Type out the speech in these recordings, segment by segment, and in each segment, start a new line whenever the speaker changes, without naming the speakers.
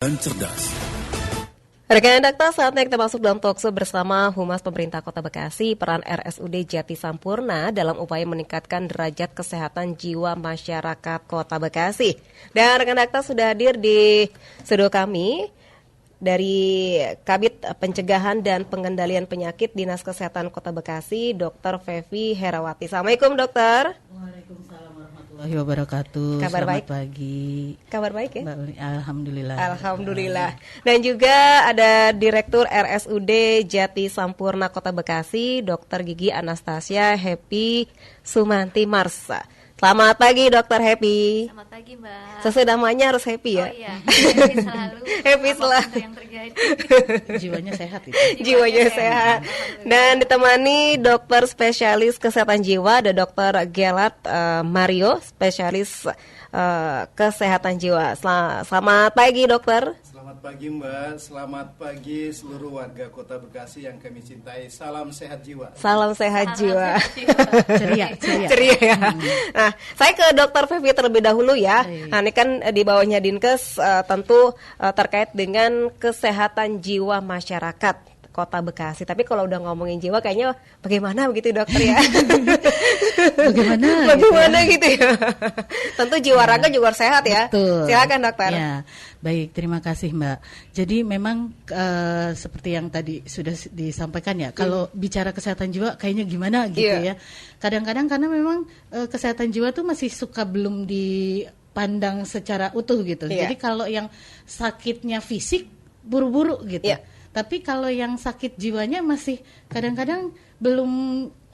Dan cerdas.
Rekan Dakta, saatnya kita masuk dalam talkshow bersama Humas Pemerintah Kota Bekasi, peran RSUD Jati Sampurna dalam upaya meningkatkan derajat kesehatan jiwa masyarakat Kota Bekasi. Dan rekan Dakta sudah hadir di studio kami dari Kabid Pencegahan dan Pengendalian Penyakit Dinas Kesehatan Kota Bekasi, Dr. Fevi Herawati. Assalamualaikum, dokter.
Waalaikumsalam warahmatullahi wabarakatuh.
Kabar
Selamat
baik?
pagi.
Kabar baik ya?
Alhamdulillah.
Alhamdulillah. Dan juga ada Direktur RSUD Jati Sampurna Kota Bekasi, Dr. Gigi Anastasia Happy Sumanti Marsa. Selamat pagi, Dr. Happy.
Selamat pagi, Mbak.
Sesuai namanya harus happy ya?
Oh iya, happy selalu.
Happy selalu.
Apapun yang terjadi.
Jiwanya sehat itu.
Jiwanya sehat. Dan ditemani dokter spesialis kesehatan jiwa, ada Dr. Gelat Mario, spesialis kesehatan jiwa. Selamat pagi, dokter.
Selamat pagi Mbak, selamat pagi seluruh warga Kota Bekasi yang kami cintai. Salam sehat jiwa.
Salam sehat jiwa.
Ceria.
Ceria ya. Nah, saya ke Dr. Fevi terlebih dahulu ya. Nah, ini kan di bawahnya Dinkes tentu terkait dengan kesehatan jiwa masyarakat Kota Bekasi. Tapi kalau udah ngomongin jiwa kayaknya bagaimana begitu dokter ya? Bagaimana gitu ya? Tentu jiwa raga juga harus sehat ya.
Betul.
Silakan dokter.
Ya, baik, terima kasih Mbak. Jadi memang seperti yang tadi sudah disampaikan ya, kalau bicara kesehatan jiwa kayaknya gimana gitu ya. Kadang-kadang karena memang kesehatan jiwa tuh masih suka belum dipandang secara utuh gitu. Jadi kalau yang sakitnya fisik buru-buru gitu. Tapi kalau yang sakit jiwanya masih kadang-kadang belum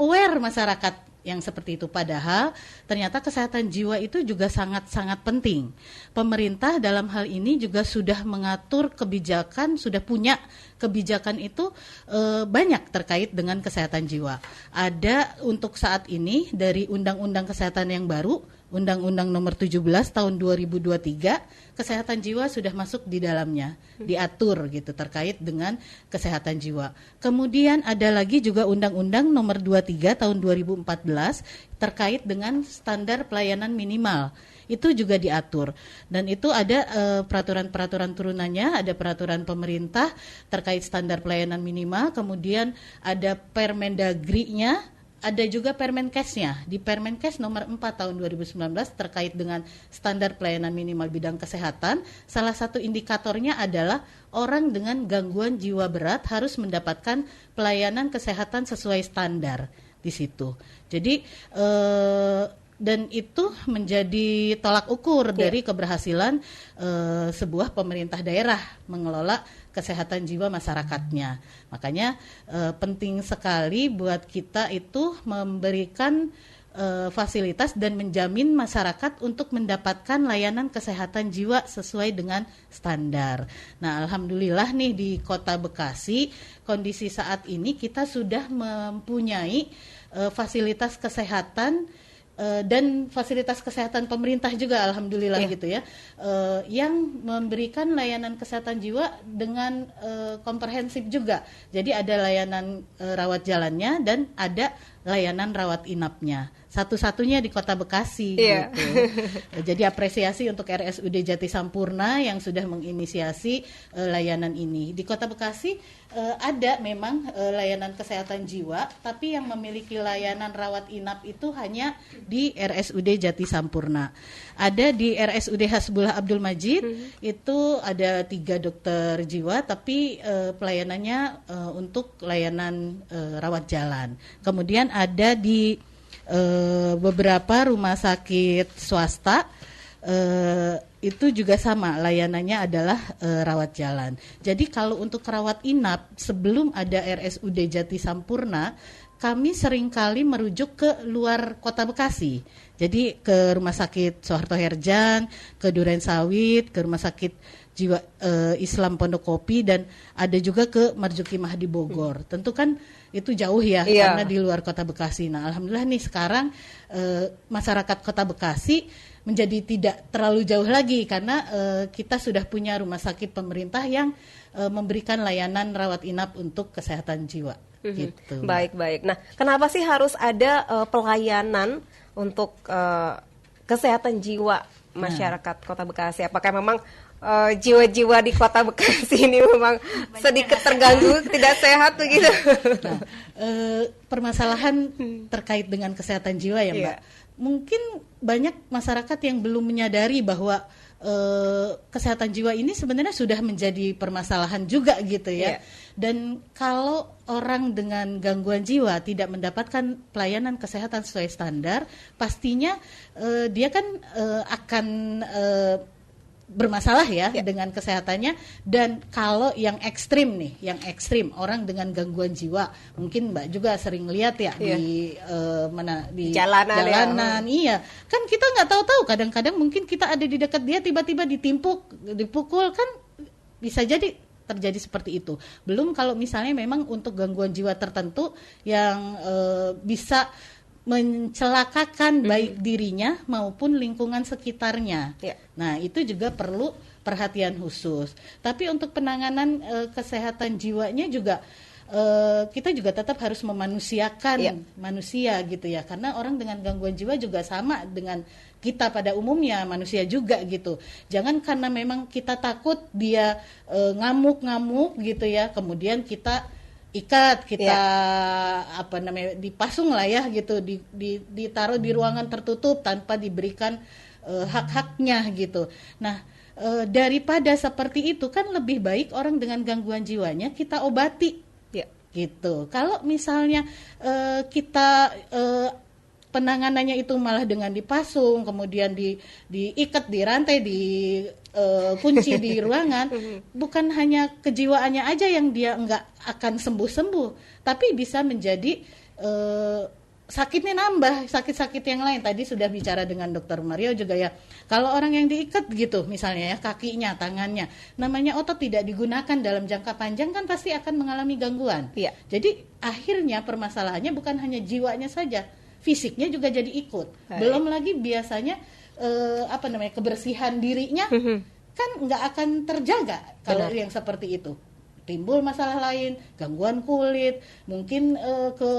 aware masyarakat yang seperti itu. Padahal ternyata kesehatan jiwa itu juga sangat-sangat penting. Pemerintah dalam hal ini juga sudah mengatur kebijakan, sudah punya kebijakan itu banyak terkait dengan kesehatan jiwa. Ada untuk saat ini dari Undang-Undang Kesehatan yang baru, Undang-Undang Nomor 17 Tahun 2023, kesehatan jiwa sudah masuk di dalamnya, diatur gitu terkait dengan kesehatan jiwa. Kemudian ada lagi juga Undang-Undang Nomor 23 Tahun 2014 terkait dengan standar pelayanan minimal. Itu juga diatur. Dan itu ada peraturan-peraturan turunannya, ada peraturan pemerintah terkait standar pelayanan minimal, kemudian ada Permendagri-nya, ada juga Permenkesnya. Di Permenkes nomor 4 tahun 2019 terkait dengan standar pelayanan minimal bidang kesehatan, salah satu indikatornya adalah orang dengan gangguan jiwa berat harus mendapatkan pelayanan kesehatan sesuai standar di situ. Jadi dan itu menjadi tolak ukur dari keberhasilan sebuah pemerintah daerah mengelola kesehatan jiwa masyarakatnya. Makanya penting sekali buat kita itu memberikan fasilitas dan menjamin masyarakat untuk mendapatkan layanan kesehatan jiwa sesuai dengan standar. Nah, alhamdulillah nih di Kota Bekasi, kondisi saat ini kita sudah mempunyai fasilitas kesehatan dan fasilitas kesehatan pemerintah juga alhamdulillah gitu ya, yang memberikan layanan kesehatan jiwa dengan komprehensif juga. Jadi ada layanan rawat jalannya dan ada layanan rawat inapnya. Satu-satunya di Kota Bekasi gitu. Jadi apresiasi untuk RSUD Jati Sampurna yang sudah menginisiasi layanan ini. Di Kota Bekasi ada memang layanan kesehatan jiwa, tapi yang memiliki layanan rawat inap itu hanya di RSUD Jati Sampurna. Ada di RSUD Hasbullah Abdul Majid, itu ada 3 dokter jiwa, tapi pelayanannya untuk layanan rawat jalan. Kemudian ada di beberapa rumah sakit swasta, itu juga sama, layanannya adalah rawat jalan. Jadi kalau untuk rawat inap, sebelum ada RSUD Jati Sampurna, kami seringkali merujuk ke luar Kota Bekasi. Jadi ke Rumah Sakit Soeharto Herjan, ke Duren Sawit, ke Rumah Sakit Jiwa Islam Pondok Kopi, dan ada juga ke Marzuki Mahdi Bogor. Tentu kan itu jauh ya, karena di luar Kota Bekasi. Nah, alhamdulillah nih sekarang masyarakat Kota Bekasi menjadi tidak terlalu jauh lagi, karena kita sudah punya rumah sakit pemerintah yang memberikan layanan rawat inap untuk kesehatan jiwa. Gitu.
Baik. Nah, kenapa sih harus ada pelayanan untuk kesehatan jiwa masyarakat Kota Bekasi? Apakah memang jiwa-jiwa di Kota Bekasi ini memang sedikit terganggu, tidak sehat begitu.
Nah, permasalahan terkait dengan kesehatan jiwa ya Mbak. Mungkin banyak masyarakat yang belum menyadari bahwa kesehatan jiwa ini sebenarnya sudah menjadi permasalahan juga gitu ya. Dan kalau orang dengan gangguan jiwa tidak mendapatkan pelayanan kesehatan sesuai standar, pastinya dia kan akan bermasalah ya dengan kesehatannya. Dan kalau yang ekstrim nih, orang dengan gangguan jiwa, mungkin Mbak juga sering lihat ya di jalanan, iya kan kita nggak tahu-tahu, kadang-kadang mungkin kita ada di dekat dia, tiba-tiba dipukul kan bisa jadi terjadi seperti itu. Belum kalau misalnya memang untuk gangguan jiwa tertentu yang bisa mencelakakan baik dirinya maupun lingkungan sekitarnya. Nah, itu juga perlu perhatian khusus. Tapi untuk penanganan kesehatan jiwanya juga kita juga tetap harus memanusiakan manusia gitu ya. Karena orang dengan gangguan jiwa juga sama dengan kita pada umumnya, manusia juga gitu. Jangan karena memang kita takut dia ngamuk-ngamuk gitu ya, kemudian kita ikat, kita dipasung lah ya gitu, ditaruh di ruangan tertutup tanpa diberikan hak-haknya gitu. Nah, daripada seperti itu kan lebih baik orang dengan gangguan jiwanya kita obati gitu. Kalau misalnya kita penanganannya itu malah dengan dipasung, kemudian diikat, dirantai, kunci di ruangan, bukan hanya kejiwaannya aja yang dia nggak akan sembuh-sembuh, tapi bisa menjadi sakitnya nambah, sakit-sakit yang lain. Tadi sudah bicara dengan Dokter Mario juga ya, kalau orang yang diikat gitu misalnya ya, kakinya, tangannya, namanya otot tidak digunakan dalam jangka panjang kan pasti akan mengalami gangguan. Jadi akhirnya permasalahannya bukan hanya jiwanya saja, fisiknya juga jadi ikut. Belum lagi biasanya kebersihan dirinya kan nggak akan terjaga kalau yang seperti itu. Timbul masalah lain, gangguan kulit, mungkin ke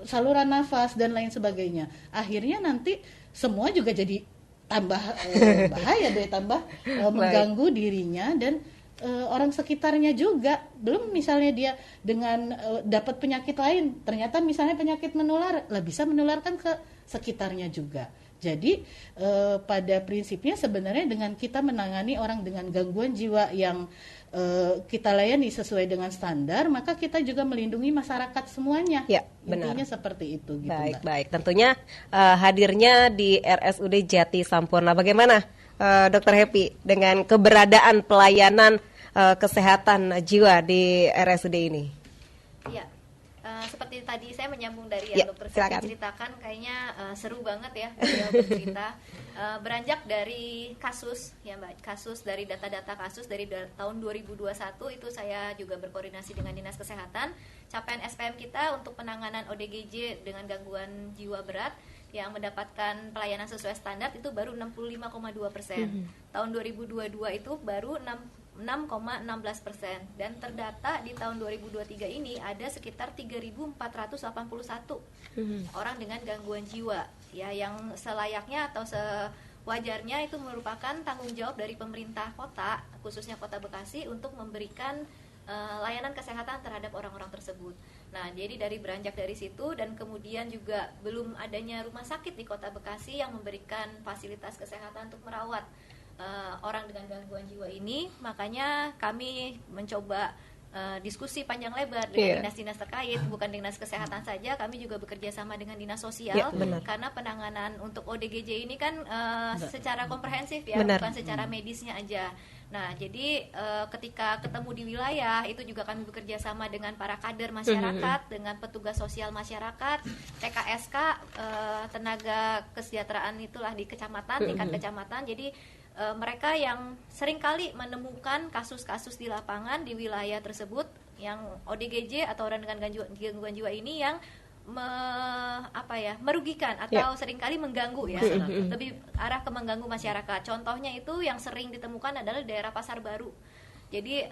saluran nafas dan lain sebagainya. Akhirnya nanti semua juga jadi tambah bahaya deh, tambah mengganggu dirinya dan orang sekitarnya juga. Belum misalnya dia dengan dapat penyakit lain, ternyata misalnya penyakit menular, bisa menularkan ke sekitarnya juga. Jadi pada prinsipnya sebenarnya dengan kita menangani orang dengan gangguan jiwa yang kita layani sesuai dengan standar, maka kita juga melindungi masyarakat semuanya. Intinya seperti itu gitu.
Baik. Tentunya hadirnya di RSUD Jati Sampurna, bagaimana Dr. Happy dengan keberadaan pelayanan kesehatan jiwa di RSUD ini?
Seperti tadi saya menyambung dari yang Dokter Siti ceritakan, kayaknya seru banget ya beliau bercerita. Beranjak dari kasus ya Mbak, dari data-data kasus dari tahun 2021 itu saya juga berkoordinasi dengan Dinas Kesehatan. Capaian SPM kita untuk penanganan ODGJ dengan gangguan jiwa berat yang mendapatkan pelayanan sesuai standar itu baru 65,2%. Tahun 2022 itu baru 6,16%, dan terdata di tahun 2023 ini ada sekitar 3.481 orang dengan gangguan jiwa ya, yang selayaknya atau sewajarnya itu merupakan tanggung jawab dari pemerintah kota, khususnya Kota Bekasi, untuk memberikan layanan kesehatan terhadap orang-orang tersebut. Nah, jadi beranjak dari situ, dan kemudian juga belum adanya rumah sakit di Kota Bekasi yang memberikan fasilitas kesehatan untuk merawat orang dengan gangguan jiwa ini, makanya kami mencoba diskusi panjang lebar dengan dinas-dinas terkait, bukan dinas kesehatan saja, kami juga bekerja sama dengan dinas sosial, karena penanganan untuk ODGJ ini kan secara komprehensif ya, bukan secara medisnya aja. Nah, jadi ketika ketemu di wilayah itu juga kami bekerja sama dengan para kader masyarakat, dengan petugas sosial masyarakat, TKSK, tenaga kesejahteraan itulah di kecamatan, tingkat kecamatan. Jadi mereka yang seringkali menemukan kasus-kasus di lapangan di wilayah tersebut yang ODGJ atau orang dengan gangguan jiwa ini yang merugikan atau seringkali mengganggu ya, lebih arah ke mengganggu masyarakat. Contohnya itu yang sering ditemukan adalah daerah Pasar Baru. Jadi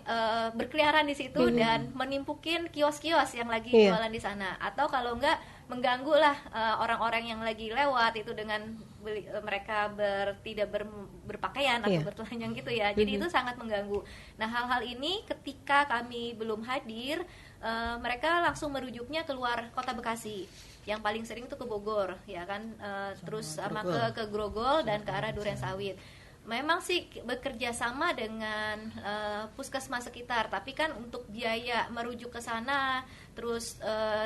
berkeliaran di situ dan menimpukin kios-kios yang lagi jualan di sana, atau kalau enggak mengganggu lah orang-orang yang lagi lewat itu dengan mereka tidak berpakaian atau bertelanjang gitu ya. Jadi itu sangat mengganggu. Nah, hal-hal ini ketika kami belum hadir, mereka langsung merujuknya keluar kota Bekasi. Yang paling sering tuh ke Bogor, ya kan, terus sama ke Grogol dan ke arah Durensawit. Memang sih bekerja sama dengan puskesmas sekitar, tapi kan untuk biaya merujuk ke sana, terus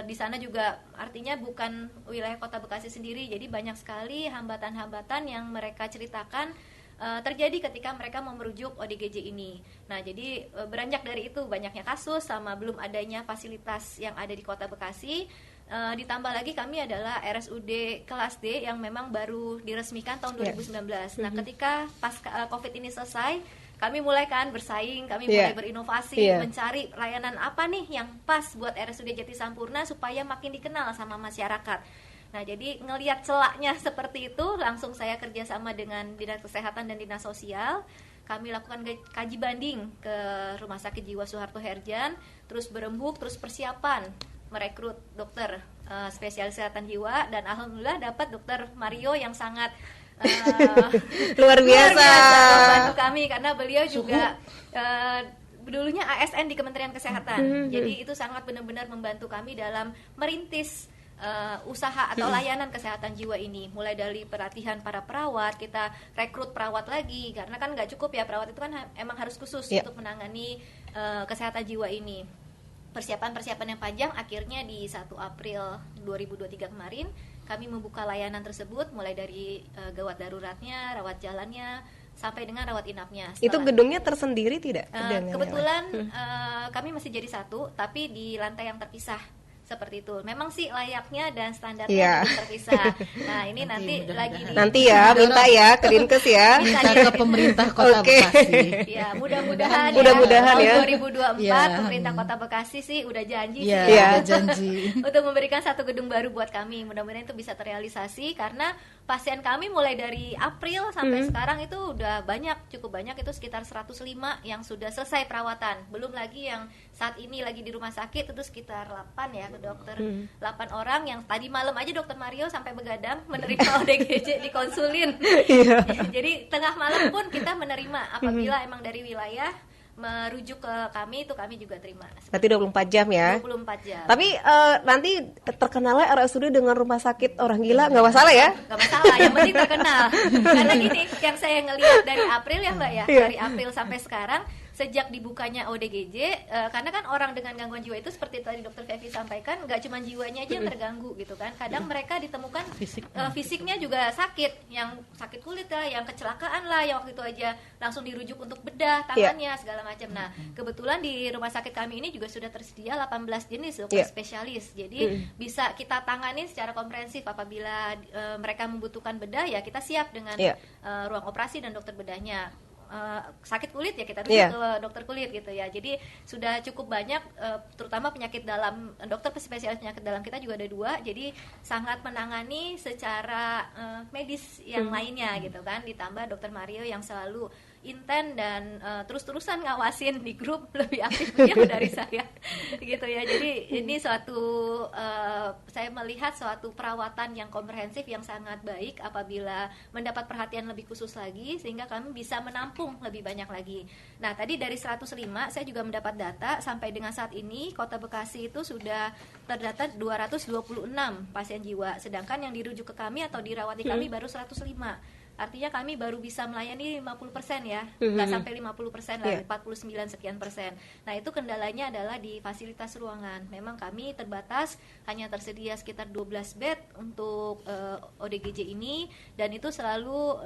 di sana juga artinya bukan wilayah kota Bekasi sendiri, jadi banyak sekali hambatan-hambatan yang mereka ceritakan terjadi ketika mereka mau merujuk ODGJ ini. Nah, jadi beranjak dari itu banyaknya kasus sama belum adanya fasilitas yang ada di kota Bekasi. Ditambah lagi kami adalah RSUD kelas D yang memang baru diresmikan tahun 2019. Nah, ketika pas COVID ini selesai, kami mulai kan bersaing, kami mulai berinovasi, mencari layanan apa nih yang pas buat RSUD Jati Sampurna supaya makin dikenal sama masyarakat. Nah, jadi ngelihat celaknya seperti itu, langsung saya kerjasama dengan Dinas Kesehatan dan Dinas Sosial. Kami lakukan kaji banding ke Rumah Sakit Jiwa Soeharto Herjan, terus berembuk, terus persiapan merekrut dokter spesialis kesehatan jiwa, dan alhamdulillah dapat dokter Mario yang sangat
luar biasa
membantu kami karena beliau juga dulunya ASN di Kementerian Kesehatan. Jadi itu sangat benar-benar membantu kami dalam merintis usaha atau layanan kesehatan jiwa ini, mulai dari pelatihan para perawat, kita rekrut perawat lagi karena kan nggak cukup ya, perawat itu kan emang harus khusus untuk menangani kesehatan jiwa ini. Persiapan yang panjang, akhirnya di 1 April 2023 kemarin kami membuka layanan tersebut, mulai dari gawat daruratnya, rawat jalannya, sampai dengan rawat inapnya.
Itu gedungnya tersendiri tidak?
Kebetulan kami masih jadi satu, tapi di lantai yang terpisah. Seperti itu. Memang sih layaknya dan standarnya terpisah. Nah, ini nanti
ya minta ya ke Dinkes ya.
Minta ke pemerintah Kota Bekasi.
Ya, mudah-mudahan
ya.
2024 pemerintah Kota Bekasi sih udah janji
udah janji
untuk memberikan satu gedung baru buat kami. Mudah-mudahan itu bisa terrealisasi karena pasien kami mulai dari April sampai sekarang itu udah cukup banyak, itu sekitar 105 yang sudah selesai perawatan. Belum lagi yang saat ini lagi di rumah sakit itu sekitar 8 ya dokter. 8 orang yang tadi malam aja dokter Mario sampai begadang menerima ODGJ dikonsulin. Jadi tengah malam pun kita menerima apabila emang dari wilayah merujuk ke kami, itu kami juga terima.
Berarti 24 jam ya?
24 jam.
Tapi nanti terkenalnya RSUD dengan rumah sakit orang gila, nggak masalah ya?
Nggak masalah, yang penting terkenal. Karena gini, yang saya ngelihat dari April ya Mbak ya, dari April sampai sekarang, sejak dibukanya ODGJ, karena kan orang dengan gangguan jiwa itu seperti tadi Dokter Fevi sampaikan, nggak cuma jiwanya aja yang terganggu gitu kan. Kadang mereka ditemukan fisiknya juga sakit, yang sakit kulit lah, yang kecelakaan lah, yang waktu itu aja langsung dirujuk untuk bedah tangannya segala macam. Nah, kebetulan di rumah sakit kami ini juga sudah tersedia 18 jenis dokter spesialis. Jadi bisa kita tangani secara komprehensif apabila mereka membutuhkan bedah, ya kita siap dengan ruang operasi dan dokter bedahnya. Sakit kulit ya kita rujuk ke dokter kulit gitu ya. Jadi sudah cukup banyak, terutama penyakit dalam, dokter spesialis penyakit dalam kita juga ada 2, jadi sangat menangani secara medis yang lainnya gitu kan. Ditambah dokter Mario yang selalu inten dan terus-terusan ngawasin di grup, lebih aktif jauh dari saya gitu ya. Jadi ini suatu saya melihat suatu perawatan yang komprehensif yang sangat baik apabila mendapat perhatian lebih khusus lagi, sehingga kami bisa menampung lebih banyak lagi. Nah, tadi dari 105 saya juga mendapat data sampai dengan saat ini Kota Bekasi itu sudah terdata 226 pasien jiwa, sedangkan yang dirujuk ke kami atau dirawat di kami baru 105. Artinya kami baru bisa melayani 50% ya, nggak sampai 50% lah, 49 sekian persen. Nah, itu kendalanya adalah di fasilitas ruangan. Memang kami terbatas, hanya tersedia sekitar 12 bed untuk ODGJ ini, dan itu selalu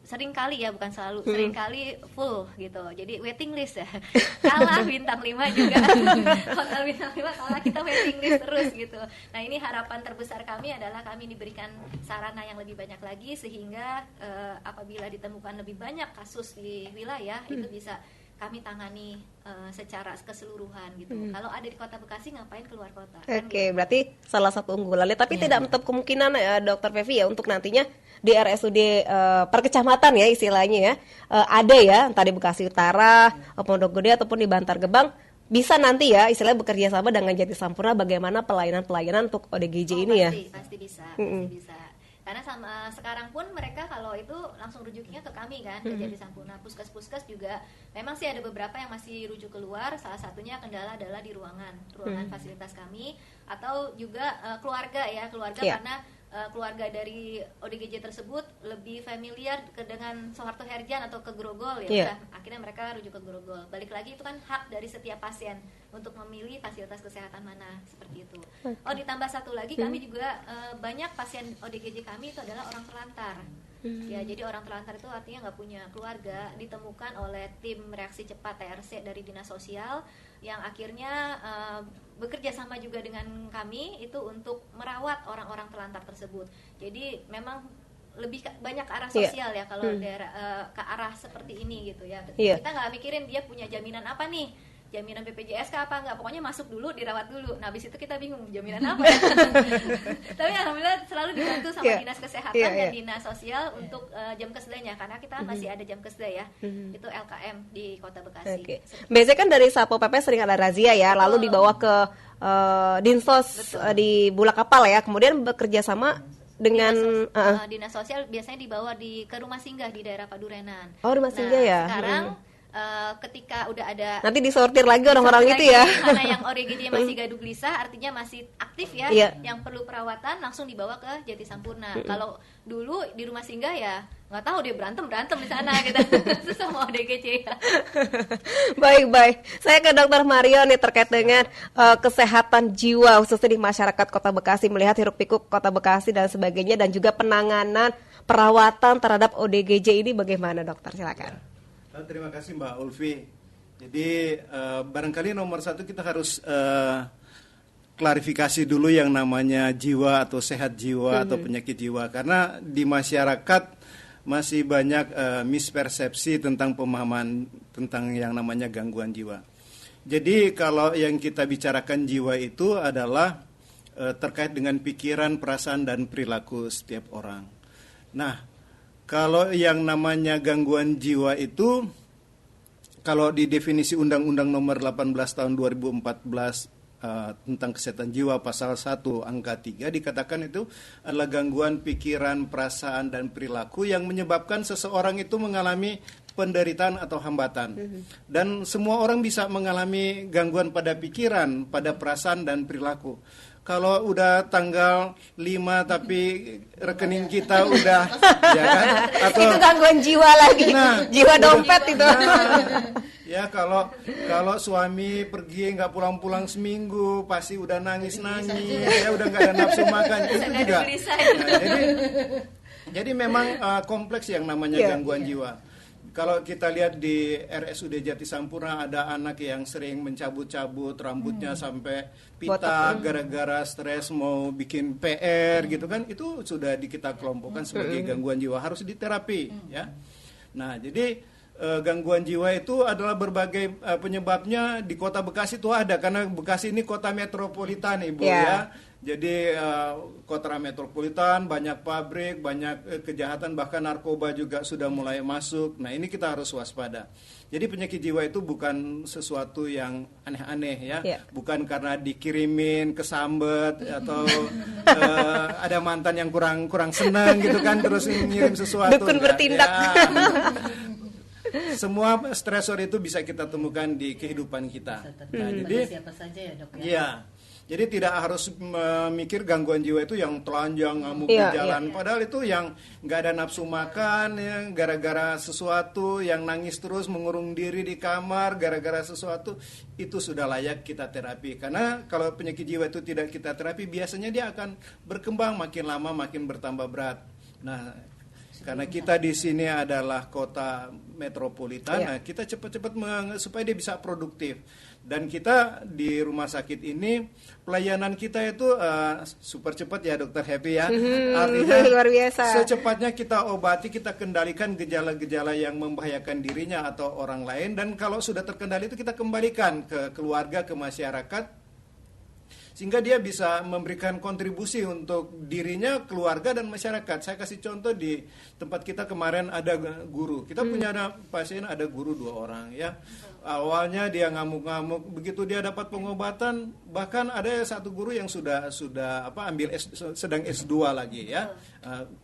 seringkali full gitu. Jadi waiting list ya. Kalah bintang 5 juga. Hotel bintang 5 kalah, kita waiting list terus gitu. Nah, ini harapan terbesar kami adalah kami diberikan sarana yang lebih banyak lagi, sehingga apabila ditemukan lebih banyak kasus di wilayah itu bisa kami tangani secara keseluruhan gitu. Kalau ada di Kota Bekasi ngapain keluar kota?
Oke, berarti salah satu unggulannya. Tapi tidak menutup kemungkinan Dokter Fevi ya, untuk nantinya di RSUD per kecamatan ya istilahnya ya, ada ya entah di Bekasi Utara, Pondok Gede ataupun di Bantar Gebang, bisa nanti ya istilahnya bekerja sama dengan Jati Sampurna bagaimana pelayanan untuk ODGJ ini ya.
Pasti bisa. Karena sekarang pun mereka kalau itu langsung rujuknya ke kami kan, ke Jati Sampurna. Puskes juga memang sih ada beberapa yang masih rujuk keluar. Salah satunya kendala adalah di ruangan fasilitas kami, atau juga keluarga karena keluarga dari ODGJ tersebut lebih familiar dengan Soeharto Herjan atau ke Grogol udah akhirnya mereka rujuk ke Grogol. Balik lagi itu kan hak dari setiap pasien untuk memilih fasilitas kesehatan mana, seperti itu. Ditambah satu lagi, kami juga banyak pasien ODGJ kami itu adalah orang terlantar. Ya, jadi orang terlantar itu artinya nggak punya keluarga, ditemukan oleh tim reaksi cepat TRC dari Dinas Sosial yang akhirnya bekerja sama juga dengan kami itu untuk merawat orang-orang terlantar tersebut. Jadi memang lebih banyak ke arah sosial ya kalau daerah ke arah seperti ini gitu ya. Kita nggak mikirin dia punya jaminan apa nih, jaminan BPJS apa enggak, pokoknya masuk dulu, dirawat dulu. Nah, habis itu kita bingung jaminan apa ya. Tapi alhamdulillah selalu dibantu sama Dinas Kesehatan dan Dinas Sosial untuk jam kesedanya, karena kita masih ada jam keseda ya. Itu LKM di Kota Bekasi.
Biasanya kan dari Satpol PP sering ada razia ya, lalu dibawa ke Dinsos di Bulak Kapal ya, kemudian bekerja sama dengan
Dinas Sosial biasanya dibawa ke rumah singgah di daerah Padurenan.
Rumah singgah ya.
Sekarang ketika udah ada
nanti disortir lagi orang-orang itu ya,
mana yang ODGJ masih gaduh gelisah artinya masih aktif ya, yang perlu perawatan langsung dibawa ke Jati Sampurna. Kalau dulu di rumah singgah ya nggak tahu, dia berantem di sana gitu sama ODGJ ya.
Baik, saya ke Dr. Mario nih terkait dengan kesehatan jiwa khususnya di masyarakat Kota Bekasi, melihat hiruk pikuk Kota Bekasi dan sebagainya, dan juga penanganan perawatan terhadap ODGJ ini bagaimana, dokter? Silakan.
Terima kasih Mbak Ulfi. Jadi barangkali nomor satu kita harus klarifikasi dulu yang namanya jiwa atau sehat jiwa atau penyakit jiwa, karena di masyarakat masih banyak mispersepsi tentang pemahaman tentang yang namanya gangguan jiwa. Jadi kalau yang kita bicarakan jiwa itu adalah terkait dengan pikiran, perasaan dan perilaku setiap orang. Nah, kalau yang namanya gangguan jiwa itu, kalau di definisi Undang-Undang Nomor 18 Tahun 2014 tentang kesehatan jiwa pasal 1 angka 3 dikatakan itu adalah gangguan pikiran, perasaan dan perilaku yang menyebabkan seseorang itu mengalami penderitaan atau hambatan. Dan semua orang bisa mengalami gangguan pada pikiran, pada perasaan dan perilaku. Kalau udah tanggal 5 tapi rekening kita udah ya kan, atau
itu gangguan jiwa lagi. Jiwa dompet itu.
Ya kalau suami pergi nggak pulang-pulang seminggu pasti udah nangis, ya udah nggak ada nafsu makan, itu juga. Jadi memang kompleks yang namanya gangguan jiwa. Kalau kita lihat di RSUD Jati Sampurna ada anak yang sering mencabut-cabut rambutnya sampai pita gara-gara stres mau bikin PR gitu kan, itu sudah kita kelompokkan sebagai gangguan jiwa, harus diterapi ya. Nah, jadi gangguan jiwa itu adalah berbagai penyebabnya. Di Kota Bekasi itu ada, karena Bekasi ini kota metropolitan Ibu ya. Jadi kota metropolitan, banyak pabrik, banyak kejahatan, bahkan narkoba juga sudah mulai masuk. Nah, ini kita harus waspada. Jadi penyakit jiwa itu bukan sesuatu yang aneh-aneh ya. Bukan karena dikirimin kesambet atau ada mantan yang kurang senang gitu kan, terus ngirim sesuatu.
Dukun bertindak.
Semua stresor itu bisa kita temukan di kehidupan kita. Nah, jadi
siapa saja ya, Dok ya.
Iya. Jadi tidak harus memikir gangguan jiwa itu yang telanjang, ngamuk di jalan. Padahal itu yang nggak ada nafsu makan, ya, gara-gara sesuatu, yang nangis terus, mengurung diri di kamar, gara-gara sesuatu, itu sudah layak kita terapi. Karena kalau penyakit jiwa itu tidak kita terapi, biasanya dia akan berkembang makin lama, makin bertambah berat. Nah, karena kita di sini adalah kota metropolitan, nah kita cepat-cepat supaya dia bisa produktif. Dan kita di rumah sakit ini pelayanan kita itu super cepat ya, Dokter Happy ya. Artinya
luar biasa.
Secepatnya kita obati, kita kendalikan gejala-gejala yang membahayakan dirinya atau orang lain. Dan kalau sudah terkendali itu kita kembalikan ke keluarga, ke masyarakat, sehingga dia bisa memberikan kontribusi untuk dirinya, keluarga dan masyarakat. Saya kasih contoh di tempat kita kemarin ada guru. Kita punya pasien ada guru 2 orang ya. Awalnya dia ngamuk-ngamuk, begitu dia dapat pengobatan, bahkan ada satu guru yang sudah sedang S2 lagi ya.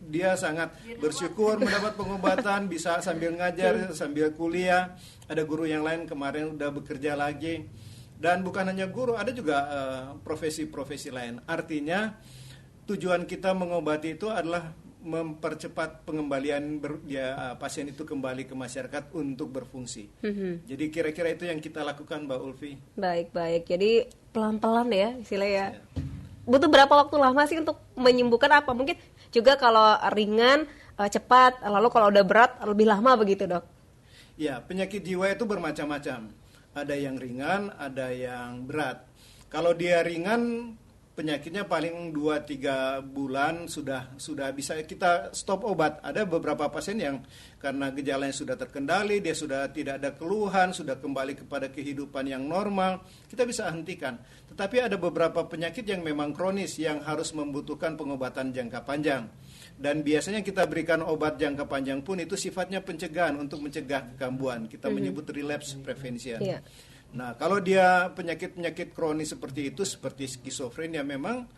Dia sangat bersyukur mendapat pengobatan, bisa sambil ngajar, sambil kuliah. Ada guru yang lain kemarin udah bekerja lagi. Dan bukan hanya guru, ada juga profesi-profesi lain. Artinya tujuan kita mengobati itu adalah mempercepat pengembalian pasien itu kembali ke masyarakat untuk berfungsi. Jadi kira-kira itu yang kita lakukan, Mbak Ulfi.
Baik. Jadi pelan-pelan ya istilahnya. Butuh berapa waktu lama sih untuk menyembuhkan apa? Mungkin juga kalau ringan cepat, lalu kalau udah berat lebih lama begitu, Dok?
Ya, penyakit jiwa itu bermacam-macam. Ada yang ringan, ada yang berat. Kalau dia ringan, penyakitnya paling 2-3 bulan sudah bisa kita stop obat. Ada beberapa pasien yang karena gejalanya sudah terkendali, dia sudah tidak ada keluhan, sudah kembali kepada kehidupan yang normal, kita bisa hentikan. Tetapi ada beberapa penyakit yang memang kronis yang harus membutuhkan pengobatan jangka panjang. Dan biasanya kita berikan obat jangka panjang pun itu sifatnya pencegahan untuk mencegah kekambuhan. Kita menyebut relapse prevention. Yeah. Nah, kalau dia penyakit-penyakit kronis seperti itu, seperti skizofrenia, memang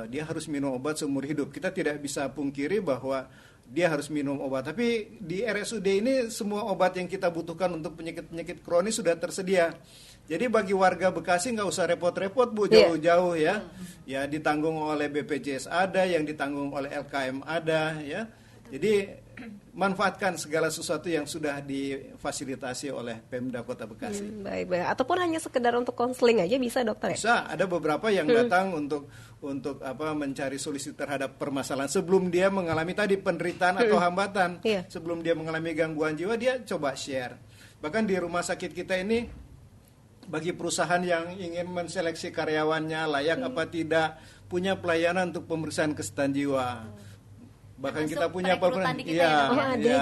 dia harus minum obat seumur hidup. Kita tidak bisa pungkiri bahwa dia harus minum obat. Tapi di RSUD ini semua obat yang kita butuhkan untuk penyakit-penyakit kronis sudah tersedia. Jadi bagi warga Bekasi nggak usah repot-repot, Bu, jauh-jauh ya. Ya, ditanggung oleh BPJS ada, yang ditanggung oleh LKM ada ya. Jadi manfaatkan segala sesuatu yang sudah difasilitasi oleh Pemda Kota Bekasi.
Baik. Ataupun hanya sekedar untuk konseling aja bisa, Dokter ya?
Bisa, ada beberapa yang datang untuk mencari solusi terhadap permasalahan sebelum dia mengalami tadi penderitaan atau hambatan. Sebelum dia mengalami gangguan jiwa, dia coba share. Bahkan di rumah sakit kita ini, bagi perusahaan yang ingin menseleksi karyawannya layak apa tidak, punya pelayanan untuk pemeriksaan kesehatan jiwa. Bahkan kita punya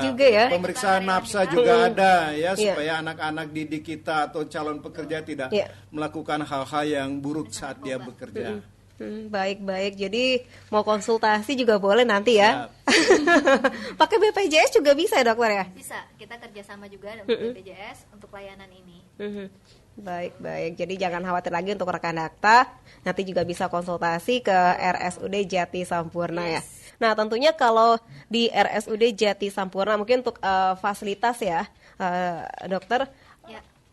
juga ya.
Pemeriksaan nafsa juga ada ya, supaya anak-anak didik kita atau calon pekerja tidak melakukan hal-hal yang buruk saat dia bekerja.
Baik. Jadi mau konsultasi juga boleh nanti ya. Pakai BPJS juga bisa ya, Dokter ya?
Bisa. Kita kerjasama juga dengan BPJS untuk layanan ini.
Baik. Jadi jangan khawatir lagi untuk rekan Dakta. Nanti juga bisa konsultasi ke RSUD Jati Sampurna ya. Nah, tentunya kalau di RSUD Jati Sampurna mungkin untuk fasilitas ya, Dokter,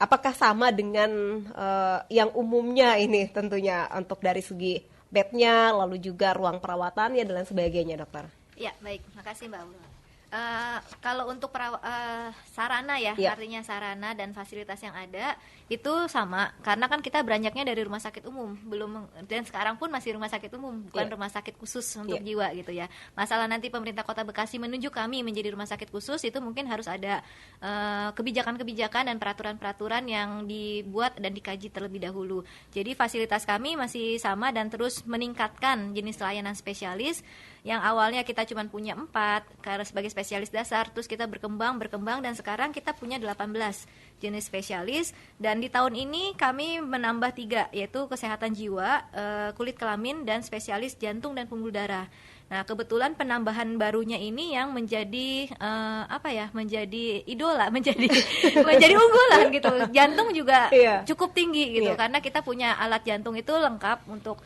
apakah sama dengan yang umumnya ini tentunya untuk dari segi bednya, lalu juga ruang perawatannya dan lain sebagainya, Dokter?
Ya, baik. Makasih, Mbak Ulfa. Kalau untuk sarana ya, artinya sarana dan fasilitas yang ada itu sama, karena kan kita beranjaknya dari rumah sakit umum, dan sekarang pun masih rumah sakit umum, bukan rumah sakit khusus untuk jiwa gitu ya. Masalah nanti pemerintah Kota Bekasi menunjuk kami menjadi rumah sakit khusus, itu mungkin harus ada kebijakan-kebijakan dan peraturan-peraturan yang dibuat dan dikaji terlebih dahulu. Jadi fasilitas kami masih sama dan terus meningkatkan jenis layanan spesialis yang awalnya kita cuma punya 4 karena sebagai spesialis dasar, terus kita berkembang dan sekarang kita punya 18 jenis spesialis, dan di tahun ini kami menambah 3, yaitu kesehatan jiwa, kulit kelamin, dan spesialis jantung dan pembuluh darah. Nah, kebetulan penambahan barunya ini yang menjadi menjadi idola, menjadi unggulan gitu. Jantung juga cukup tinggi gitu, karena kita punya alat jantung itu lengkap untuk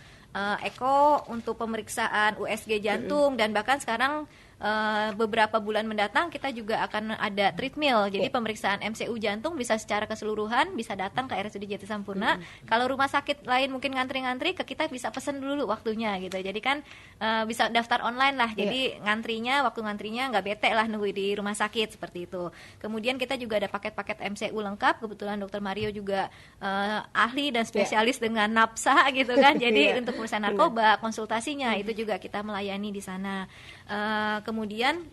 eko, untuk pemeriksaan USG jantung, dan bahkan sekarang beberapa bulan mendatang kita juga akan ada treadmill. Jadi pemeriksaan MCU jantung bisa secara keseluruhan, bisa datang ke RSUD Jati Sampurna. Kalau rumah sakit lain mungkin ngantri-ngantri, ke kita bisa pesen dulu waktunya gitu. Jadi kan bisa daftar online lah. Jadi waktu ngantrinya nggak bete lah nunggu di rumah sakit seperti itu. Kemudian kita juga ada paket-paket MCU lengkap. Kebetulan Dr. Mario juga ahli dan spesialis dengan napsa gitu kan. Jadi untuk pemeriksaan narkoba, konsultasinya itu juga kita melayani di sana. kemudian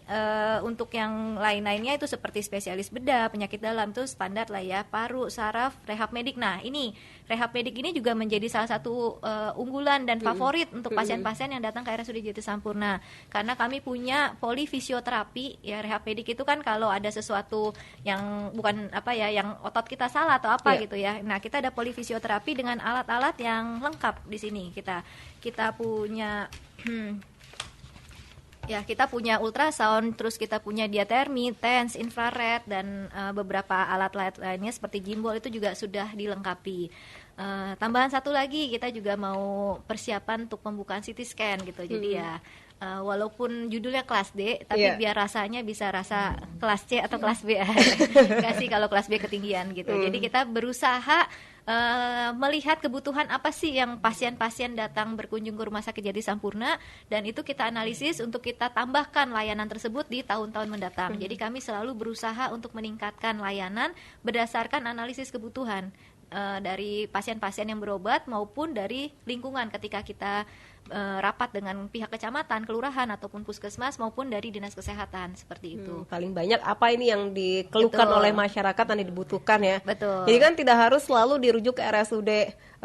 untuk yang lain-lainnya itu seperti spesialis bedah, penyakit dalam itu standar lah ya, paru, saraf, rehab medik. Nah ini rehab medik ini juga menjadi salah satu unggulan dan favorit untuk pasien-pasien yang datang ke RSUD Jati Sampurna, karena kami punya polifisioterapi ya. Rehab medik itu kan kalau ada sesuatu yang bukan yang otot kita salah atau apa gitu ya. Nah kita ada polifisioterapi dengan alat-alat yang lengkap di sini. Kita punya kita punya ultrasound, terus kita punya diatermi, TENS, infrared, dan beberapa alat-alat lainnya seperti gimbal itu juga sudah dilengkapi. Tambahan satu lagi, kita juga mau persiapan untuk pembukaan CT scan gitu. Jadi walaupun judulnya kelas D, tapi biar rasanya bisa rasa kelas C atau kelas B. Enggak sih kalau kelas B ketinggian gitu. Jadi kita berusaha melihat kebutuhan apa sih yang pasien-pasien datang berkunjung ke Rumah Sakit Jati Sampurna, dan itu kita analisis untuk kita tambahkan layanan tersebut di tahun-tahun mendatang. Jadi kami selalu berusaha untuk meningkatkan layanan berdasarkan analisis kebutuhan dari pasien-pasien yang berobat maupun dari lingkungan ketika kita rapat dengan pihak kecamatan, kelurahan ataupun puskesmas maupun dari dinas kesehatan seperti itu.
Paling banyak apa ini yang dikeluhkan oleh masyarakat dan dibutuhkan ya.
Betul.
Jadi kan tidak harus selalu dirujuk ke RSUD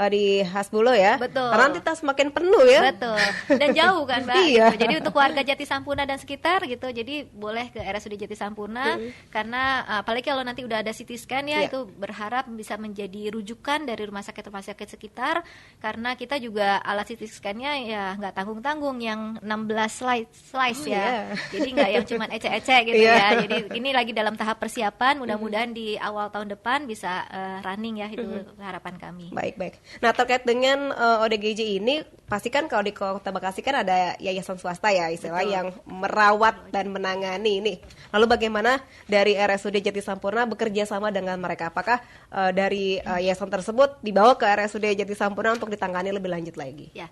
di Hasbulo ya.
Betul.
Karena nanti kita semakin penuh ya.
Betul. Dan jauh kan Mbak.
Iya.
Gitu. Jadi untuk warga Jati Sampurna dan sekitar gitu, jadi boleh ke RSUD Jati Sampurna karena apalagi kalau nanti udah ada CT scan ya, itu berharap bisa menjadi rujukan dari rumah sakit sekitar, karena kita juga alat CT scan-nya ya nggak tanggung-tanggung yang 16 slice ya. Jadi nggak yang cuma ece-ece gitu ya. Jadi ini lagi dalam tahap persiapan, mudah-mudahan di awal tahun depan bisa running ya, itu harapan kami.
Baik. Nah terkait dengan ODGJ ini, pastikan kalau di Kota Bekasi kan ada yayasan swasta ya istilah yang merawat dan menangani ini. Lalu bagaimana dari RSUD Jati Sampurna bekerja sama dengan mereka? Apakah dari yayasan tersebut dibawa ke RSUD Jati Sampurna untuk ditangani lebih lanjut lagi?
Ya.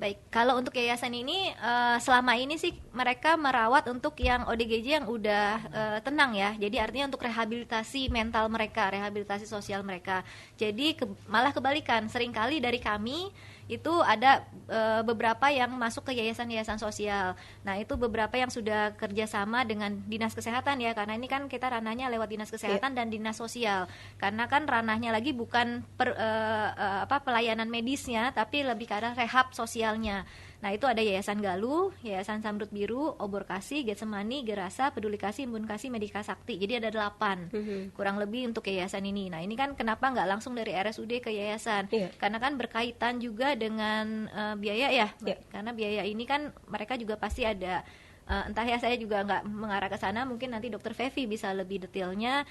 Baik, kalau untuk yayasan ini selama ini sih mereka merawat untuk yang ODGJ yang udah tenang ya. Jadi artinya untuk rehabilitasi mental mereka, rehabilitasi sosial mereka. Jadi malah kebalikan, seringkali dari kami itu ada beberapa yang masuk ke yayasan-yayasan sosial. Nah itu beberapa yang sudah kerjasama dengan dinas kesehatan ya, karena ini kan kita ranahnya lewat dinas kesehatan dan dinas sosial. Karena kan ranahnya lagi bukan pelayanan medisnya, tapi lebih ke arah rehab sosialnya. Nah itu ada Yayasan Galuh, Yayasan Samrut Biru, Obor Kasih, Getsemani, Gerasa, Peduli Kasih, Embun Kasih, Medika Sakti. Jadi ada 8 kurang lebih untuk yayasan ini. Nah ini kan kenapa nggak langsung dari RSUD ke yayasan? Karena kan berkaitan juga dengan biaya ya. Karena biaya ini kan mereka juga pasti ada, entah ya, saya juga nggak mengarah ke sana, mungkin nanti Dokter Fevi bisa lebih detailnya.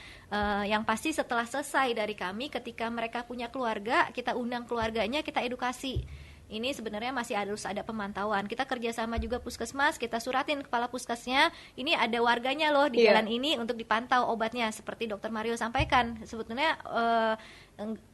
Yang pasti setelah selesai dari kami, ketika mereka punya keluarga, kita undang keluarganya, kita edukasi. Ini sebenarnya masih harus ada pemantauan. Kita kerjasama juga puskesmas, kita suratin kepala puskesnya, ini ada warganya loh di jalan ini untuk dipantau obatnya. Seperti Dokter Mario sampaikan, sebetulnya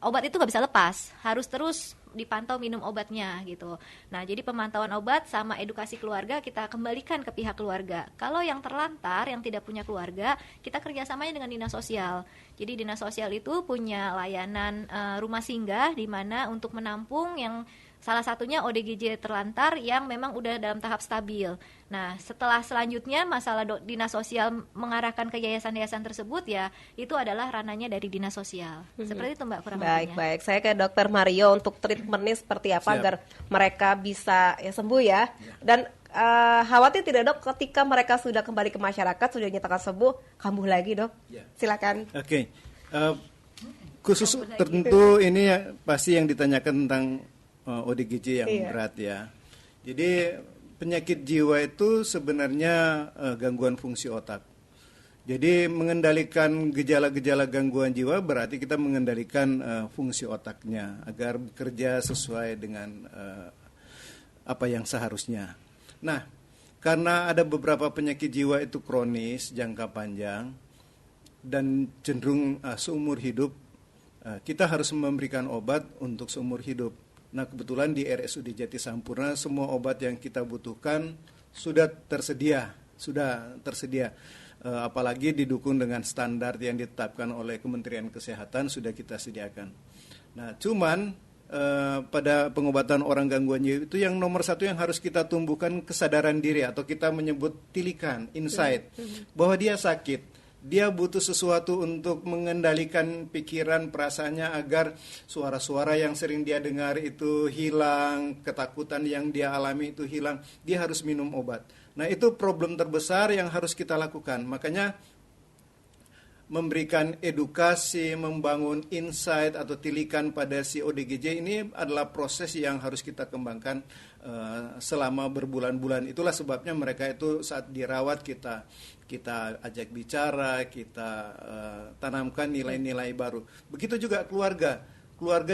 obat itu nggak bisa lepas, harus terus dipantau minum obatnya gitu. Nah jadi pemantauan obat sama edukasi keluarga kita kembalikan ke pihak keluarga. Kalau yang terlantar, yang tidak punya keluarga, kita kerjasamanya dengan dinas sosial. Jadi dinas sosial itu punya layanan rumah singgah, di mana untuk menampung yang salah satunya ODGJ terlantar yang memang udah dalam tahap stabil. Nah, setelah selanjutnya masalah dinas sosial mengarahkan ke yayasan-yayasan tersebut ya, itu adalah ranahnya dari dinas sosial. Seperti itu Mbak kurang lebihnya.
Baik. Saya ke Dokter Mario untuk treatmentnya seperti apa agar mereka bisa sembuh ya. Dan khawatir tidak Dok ketika mereka sudah kembali ke masyarakat, sudah dinyatakan sembuh, kambuh lagi Dok? Silakan.
Oke. Khusus tentu ini pasti yang ditanyakan tentang ODGJ yang berat ya. Jadi penyakit jiwa itu sebenarnya gangguan fungsi otak. Jadi mengendalikan gejala-gejala gangguan jiwa berarti kita mengendalikan fungsi otaknya agar bekerja sesuai dengan apa yang seharusnya. Nah, karena ada beberapa penyakit jiwa itu kronis, jangka panjang, dan cenderung seumur hidup, kita harus memberikan obat untuk seumur hidup. Nah kebetulan di RSUD Jati Sampurna semua obat yang kita butuhkan sudah tersedia. Apalagi didukung dengan standar yang ditetapkan oleh Kementerian Kesehatan sudah kita sediakan. Nah cuman pada pengobatan orang gangguan jiwa itu yang nomor satu yang harus kita tumbuhkan kesadaran diri atau kita menyebut tilikan, insight, bahwa dia sakit. Dia butuh sesuatu untuk mengendalikan pikiran, perasaannya agar suara-suara yang sering dia dengar itu hilang, ketakutan yang dia alami itu hilang. Dia harus minum obat. Nah, itu problem terbesar yang harus kita lakukan. Makanya memberikan edukasi, membangun insight atau tilikan pada si ODGJ ini adalah proses yang harus kita kembangkan selama berbulan-bulan. Itulah sebabnya mereka itu saat dirawat kita ajak bicara, kita tanamkan nilai-nilai baru. Begitu juga keluarga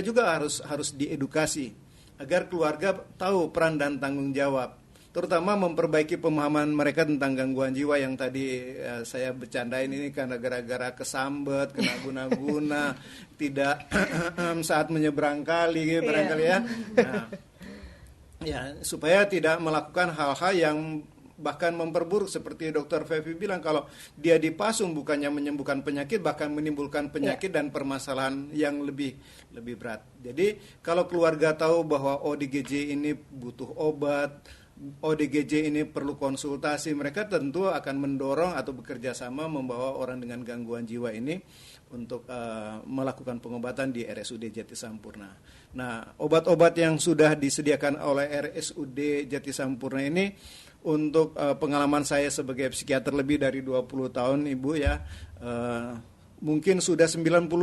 juga harus diedukasi agar keluarga tahu peran dan tanggung jawab, terutama memperbaiki pemahaman mereka tentang gangguan jiwa yang tadi saya bercandain ini karena gara-gara kesambet, kena guna-guna, tidak saat menyeberang kali barangkali ya. Nah, ya, supaya tidak melakukan hal-hal yang bahkan memperburuk seperti Dr. Fevi bilang, kalau dia dipasung bukannya menyembuhkan penyakit, bahkan menimbulkan penyakit dan permasalahan yang lebih berat. Jadi kalau keluarga tahu bahwa ODGJ ini butuh obat, ODGJ ini perlu konsultasi, mereka tentu akan mendorong atau bekerja sama membawa orang dengan gangguan jiwa ini untuk melakukan pengobatan di RSUD Jati Sampurna. Nah, obat-obat yang sudah disediakan oleh RSUD Jati Sampurna ini, untuk pengalaman saya sebagai psikiater lebih dari 20 tahun Ibu ya, mungkin sudah 95%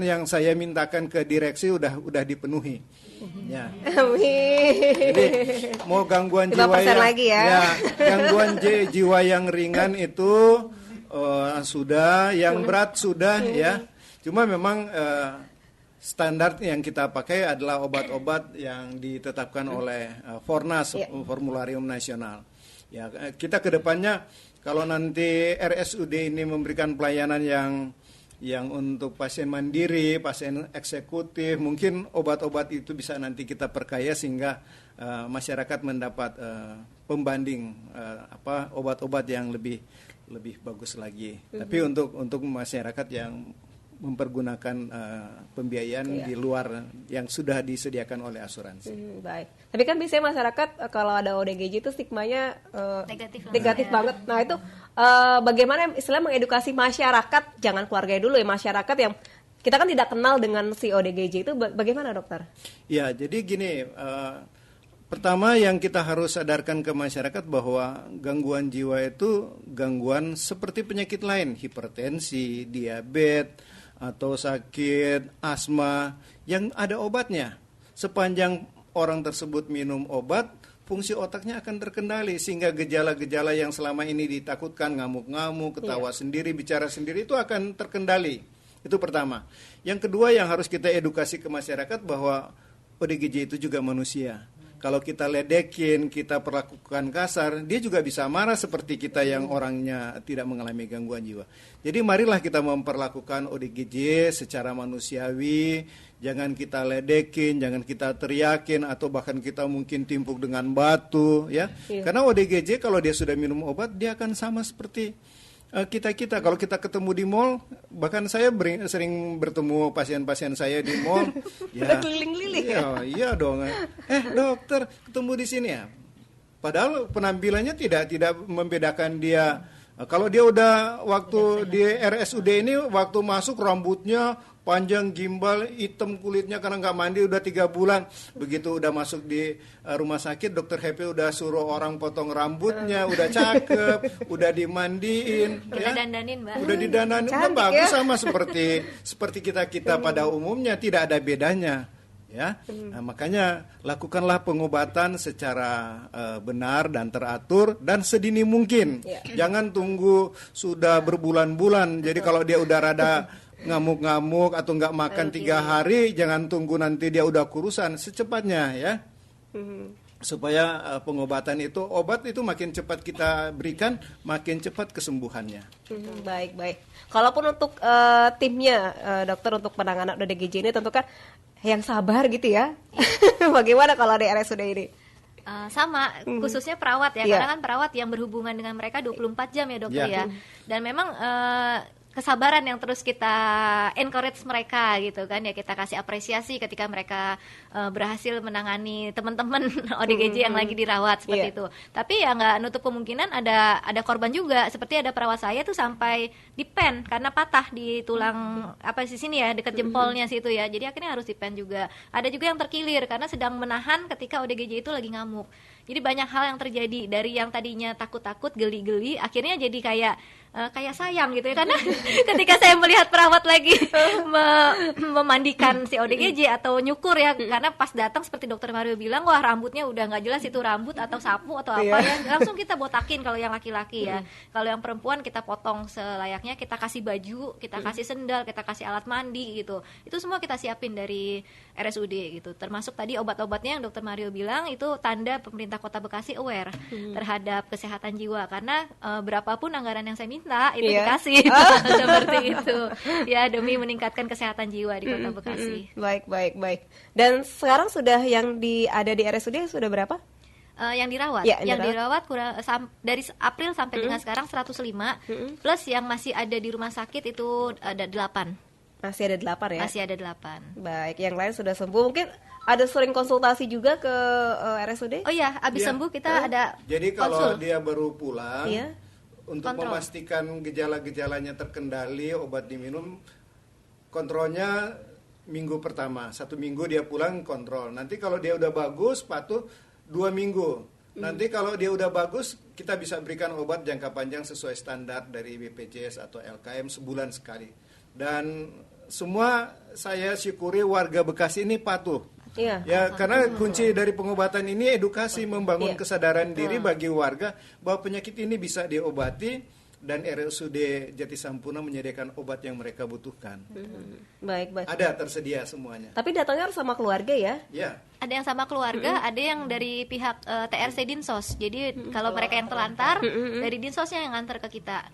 yang saya mintakan ke direksi udah dipenuhi. Ya. Jadi mau gangguan jiwa gangguan jiwa yang ringan itu sudah, yang berat sudah ya. Cuma memang standar yang kita pakai adalah obat-obat yang ditetapkan oleh Fornas, Formularium Nasional. Ya, kita kedepannya kalau nanti RSUD ini memberikan pelayanan yang untuk pasien mandiri, pasien eksekutif, mungkin obat-obat itu bisa nanti kita perkaya sehingga masyarakat mendapat pembanding obat-obat yang lebih bagus lagi. Tapi untuk masyarakat yang mempergunakan pembiayaan di luar yang sudah disediakan oleh asuransi.
Baik. Tapi kan biasanya masyarakat kalau ada ODGJ itu stigmanya negatif banget. Nah itu bagaimana istilah mengedukasi masyarakat, jangan keluarga dulu ya, masyarakat yang kita kan tidak kenal dengan si ODGJ itu, bagaimana dokter? Ya,
jadi gini, pertama yang kita harus sadarkan ke masyarakat bahwa gangguan jiwa itu gangguan seperti penyakit lain, hipertensi, diabetes, atau sakit asma yang ada obatnya. Sepanjang orang tersebut minum obat, fungsi otaknya akan terkendali sehingga gejala-gejala yang selama ini ditakutkan, ngamuk-ngamuk, ketawa sendiri, bicara sendiri, itu akan terkendali. Itu pertama. Yang kedua yang harus kita edukasi ke masyarakat bahwa ODGJ itu juga manusia. Kalau kita ledekin, kita perlakukan kasar, dia juga bisa marah seperti kita yang orangnya tidak mengalami gangguan jiwa. Jadi marilah kita memperlakukan ODGJ secara manusiawi, jangan kita ledekin, jangan kita teriakin, atau bahkan kita mungkin timpuk dengan batu, ya. Karena ODGJ kalau dia sudah minum obat, dia akan sama seperti kita. Kalau kita ketemu di mall, bahkan saya sering bertemu pasien-pasien saya di mall, ya keliling-liling. Iya dong. Dokter, ketemu di sini ya. Padahal penampilannya tidak membedakan dia. Kalau dia udah waktu di RSUD ini, waktu masuk rambutnya panjang, gimbal, hitam kulitnya karena nggak mandi udah 3 bulan. Begitu udah masuk di rumah sakit, dokter Happy udah suruh orang potong rambutnya, udah cakep, udah dimandiin,
udah dandanin, Mbak.
Udah didandanin, udah bagus ya? Sama seperti kita pada umumnya, tidak ada bedanya. Ya, nah, makanya lakukanlah pengobatan secara benar dan teratur dan sedini mungkin. Jangan tunggu sudah berbulan-bulan. Jadi kalau dia udah rada ngamuk-ngamuk atau nggak makan 3 hari, jangan tunggu nanti dia udah kurusan, secepatnya ya. Supaya pengobatan itu, obat itu makin cepat kita berikan, makin cepat kesembuhannya.
Baik. Kalaupun untuk timnya dokter untuk penanganan ODGJ ini tentu kan yang sabar gitu ya. Bagaimana kalau di RSUD ini?
Sama, khususnya perawat ya, karena kan perawat yang berhubungan dengan mereka 24 jam ya dokter ya. Dan memang kesabaran yang terus kita encourage mereka gitu kan ya, kita kasih apresiasi ketika mereka berhasil menangani teman-teman ODGJ yang lagi dirawat seperti itu. Tapi ya nggak nutup kemungkinan ada korban juga, seperti ada perawat saya tuh sampai dipen karena patah di tulang apa di sini ya, dekat jempolnya situ ya, jadi akhirnya harus dipen juga. Ada juga yang terkilir karena sedang menahan ketika ODGJ itu lagi ngamuk. Jadi banyak hal yang terjadi, dari yang tadinya takut-takut, geli-geli, akhirnya jadi kayak sayang gitu ya, karena ketika saya melihat perawat lagi memandikan si ODGJ atau nyukur ya, karena pas datang seperti dokter Mario bilang, wah rambutnya udah nggak jelas itu rambut atau sapu atau apa ya, langsung kita botakin kalau yang laki-laki ya. Kalau yang perempuan kita potong selayaknya, kita kasih baju, kita kasih sendal, kita kasih alat mandi gitu. Itu semua kita siapin dari RSUD gitu. Termasuk tadi obat-obatnya yang dokter Mario bilang, itu tanda pemerintah Kota Bekasi aware terhadap kesehatan jiwa, karena berapapun anggaran yang saya minta itu dikasih seperti itu ya, demi meningkatkan kesehatan jiwa di Kota Bekasi.
Baik. Dan sekarang sudah yang ada di RSUD sudah berapa?
Yang dirawat, dirawat kurang dari April sampai dengan sekarang 105, plus yang masih ada di rumah sakit itu ada 8.
Masih ada 8 ya?
Masih ada 8.
Baik, yang lain sudah sembuh. Mungkin ada sering konsultasi juga ke RSUD?
Oh iya, habis sembuh kita ada
jadi kalau dia baru pulang, untuk
kontrol,
memastikan gejala-gejalanya terkendali, obat diminum, kontrolnya minggu pertama, 1 minggu dia pulang kontrol. Nanti kalau dia udah bagus, patuh 2 minggu. Nanti kalau dia udah bagus, kita bisa berikan obat jangka panjang sesuai standar dari BPJS atau LKM sebulan sekali. Dan semua saya syukuri warga Bekasi ini patuh. Ya, karena kunci dari pengobatan ini edukasi, membangun kesadaran diri bagi warga bahwa penyakit ini bisa diobati, dan RSUD Jati Sampurna menyediakan obat yang mereka butuhkan.
Baik.
Ada tersedia semuanya.
Tapi datangnya harus sama keluarga ya?
Ya.
Ada yang sama keluarga, ada yang dari pihak TRC Dinsos. Jadi kalau mereka yang telantar, dari Dinsosnya yang nganter ke kita.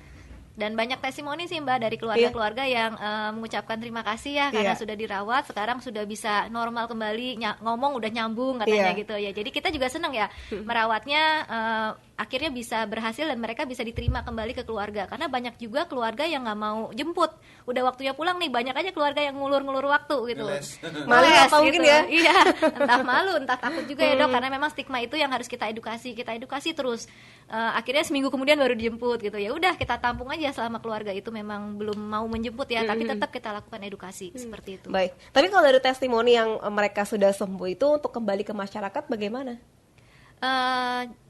Dan banyak testimoni sih Mbak dari keluarga-keluarga yang mengucapkan terima kasih ya, karena sudah dirawat, sekarang sudah bisa normal kembali, ngomong udah nyambung katanya gitu ya. Jadi kita juga senang ya merawatnya, akhirnya bisa berhasil dan mereka bisa diterima kembali ke keluarga. Karena banyak juga keluarga yang nggak mau jemput, udah waktunya pulang nih, banyak aja keluarga yang ngulur-ngulur waktu gitu.
Malu apa mungkin ya?
Iya, entah malu, entah takut juga ya Dok, karena memang stigma itu yang harus kita edukasi terus. Akhirnya seminggu kemudian baru dijemput gitu. Ya udah, kita tampung aja selama keluarga itu memang belum mau menjemput ya, tapi tetap kita lakukan edukasi seperti itu.
Baik. Tapi kalau dari testimoni yang mereka sudah sembuh itu, untuk kembali ke masyarakat bagaimana?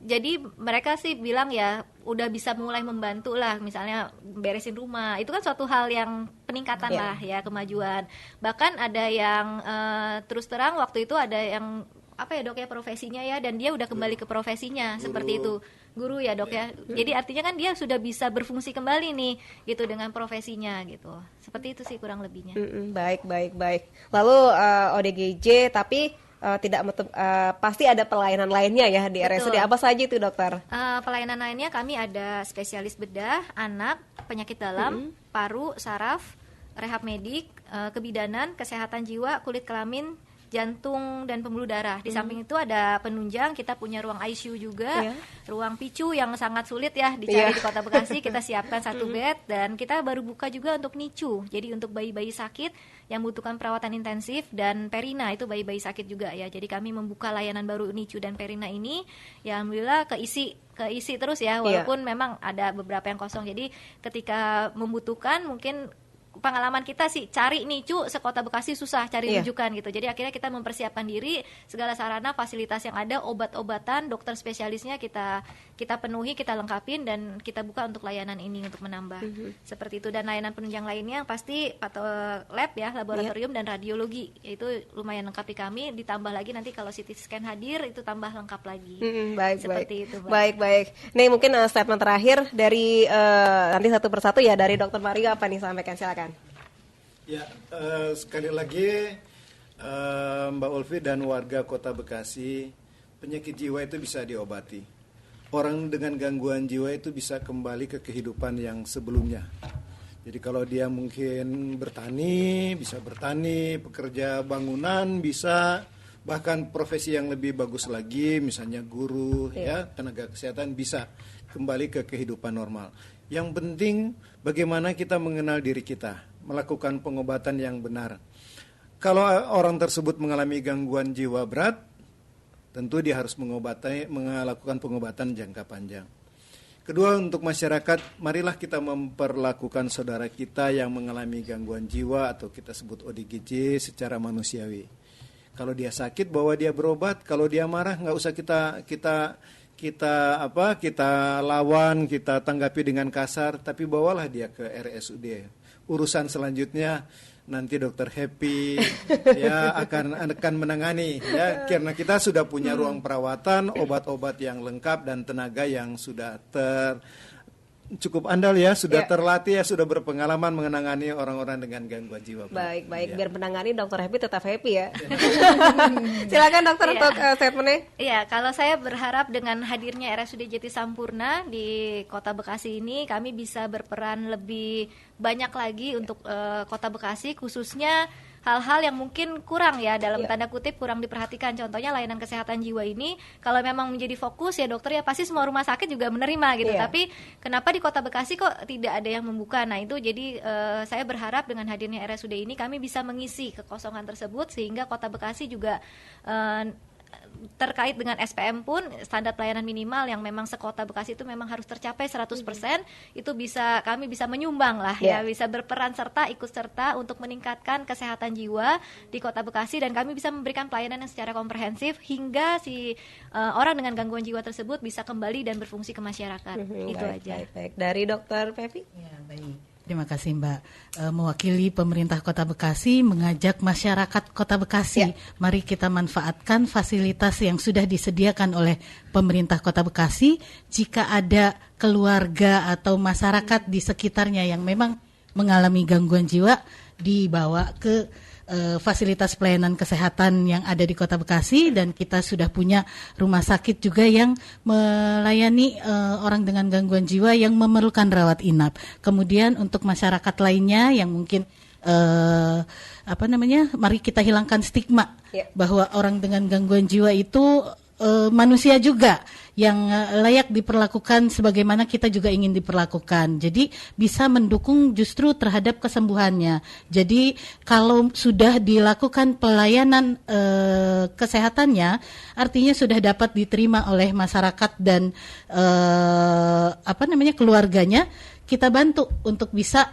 Jadi mereka sih bilang ya udah bisa mulai membantu lah, misalnya beresin rumah, itu kan suatu hal yang peningkatan lah ya, kemajuan. Bahkan ada yang terus terang waktu itu ada yang apa ya Dok ya, profesinya ya, dan dia udah kembali ke profesinya, seperti itu, guru ya Dok ya. Jadi artinya kan dia sudah bisa berfungsi kembali nih gitu dengan profesinya gitu, seperti itu sih kurang lebihnya.
Baik. Lalu ODGJ tapi pasti ada pelayanan lainnya ya di RSUD. Apa saja itu dokter?
Pelayanan lainnya kami ada spesialis bedah, anak, penyakit dalam, paru, saraf, rehab medik, kebidanan, kesehatan jiwa, kulit kelamin, jantung dan pembuluh darah. Di samping itu ada penunjang, kita punya ruang ICU juga, ruang PICU yang sangat sulit ya dicari di Kota Bekasi, kita siapkan 1 bed, dan kita baru buka juga untuk NICU. Jadi untuk bayi-bayi sakit yang membutuhkan perawatan intensif, dan perina itu bayi-bayi sakit juga ya. Jadi kami membuka layanan baru NICU dan perina ini, ya alhamdulillah keisi terus ya, walaupun memang ada beberapa yang kosong. Jadi ketika membutuhkan, mungkin pengalaman kita sih cari NICU sekota Bekasi susah cari rujukan gitu. Jadi akhirnya kita mempersiapkan diri, segala sarana fasilitas yang ada, obat-obatan, dokter spesialisnya kita penuhi, kita lengkapin, dan kita buka untuk layanan ini untuk menambah. Seperti itu. Dan layanan penunjang lainnya pasti lab ya, laboratorium dan radiologi. Itu lumayan lengkap di kami, ditambah lagi nanti kalau CT scan hadir itu tambah lengkap lagi. Seperti itu, Mbak.
Baik. Nih mungkin statement terakhir dari nanti satu persatu ya, dari Dokter Mario apa nih, sampaikan, silakan.
Ya, sekali lagi Mbak Ulfi dan warga Kota Bekasi, penyakit jiwa itu bisa diobati. Orang dengan gangguan jiwa itu bisa kembali ke kehidupan yang sebelumnya. Jadi kalau dia mungkin bertani, bisa bertani, pekerja bangunan bisa, bahkan profesi yang lebih bagus lagi, misalnya guru, ya, tenaga kesehatan, bisa kembali ke kehidupan normal. Yang penting bagaimana kita mengenal diri kita, melakukan pengobatan yang benar. Kalau orang tersebut mengalami gangguan jiwa berat, tentu dia harus melakukan pengobatan jangka panjang. Kedua, untuk masyarakat, marilah kita memperlakukan saudara kita yang mengalami gangguan jiwa atau kita sebut ODGJ secara manusiawi. Kalau dia sakit, bawa dia berobat. Kalau dia marah, nggak usah kita lawan, kita tanggapi dengan kasar, tapi bawalah dia ke RSUD. Urusan selanjutnya nanti Dokter Happy ya akan menangani ya, karena kita sudah punya ruang perawatan, obat-obat yang lengkap dan tenaga yang sudah cukup andal ya, sudah terlatih ya, sudah berpengalaman menangani orang-orang dengan gangguan jiwa.
Baik, biar menangani Dokter Happy tetap happy ya. Silakan dokter untuk statementnya.
Iya, kalau saya berharap dengan hadirnya RSUD Jati Sampurna di Kota Bekasi ini, kami bisa berperan lebih banyak lagi untuk Kota Bekasi, khususnya hal-hal yang mungkin kurang ya, dalam tanda kutip kurang diperhatikan. Contohnya layanan kesehatan jiwa ini kalau memang menjadi fokus ya dokter, ya pasti semua rumah sakit juga menerima gitu. Tapi kenapa di Kota Bekasi kok tidak ada yang membuka? Nah itu jadi saya berharap dengan hadirnya RSUD ini kami bisa mengisi kekosongan tersebut, sehingga Kota Bekasi juga terkait dengan SPM pun, standar pelayanan minimal yang memang sekota Bekasi itu memang harus tercapai 100%, itu kami bisa menyumbang lah ya, bisa berperan serta, ikut serta untuk meningkatkan kesehatan jiwa di Kota Bekasi, dan kami bisa memberikan pelayanan yang secara komprehensif hingga orang dengan gangguan jiwa tersebut bisa kembali dan berfungsi ke masyarakat. Itu aja.
Baik. Dari Dokter Pevi?
Ya, baik. Terima kasih Mbak. Mewakili pemerintah Kota Bekasi mengajak masyarakat Kota Bekasi, mari kita manfaatkan fasilitas yang sudah disediakan oleh pemerintah Kota Bekasi. Jika ada keluarga atau masyarakat di sekitarnya yang memang mengalami gangguan jiwa, dibawa ke fasilitas pelayanan kesehatan yang ada di Kota Bekasi, dan kita sudah punya rumah sakit juga yang melayani orang dengan gangguan jiwa yang memerlukan rawat inap. Kemudian untuk masyarakat lainnya yang mungkin mari kita hilangkan stigma bahwa orang dengan gangguan jiwa itu manusia juga yang layak diperlakukan sebagaimana kita juga ingin diperlakukan. Jadi bisa mendukung justru terhadap kesembuhannya. Jadi kalau sudah dilakukan pelayanan kesehatannya, artinya sudah dapat diterima oleh masyarakat dan keluarganya, kita bantu untuk bisa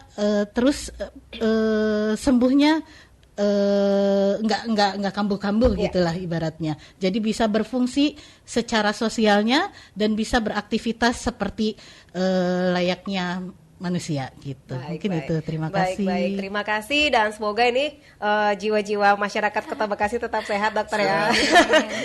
terus sembuhnya. Nggak kambuh-kambuh gitulah ibaratnya. Jadi bisa berfungsi secara sosialnya dan bisa beraktivitas seperti layaknya manusia gitu. Mungkin itu. Terima kasih.
Baik. Terima kasih, dan semoga ini jiwa-jiwa masyarakat Kota Bekasi tetap sehat dokter ya.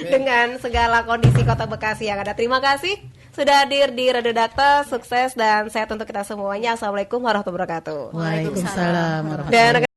Dengan segala kondisi Kota Bekasi yang ada. Terima kasih sudah hadir di Radio Dakta. Sukses dan sehat untuk kita semuanya. Assalamualaikum warahmatullahi wabarakatuh.
Waalaikumsalam warahmatullahi wabarakatuh.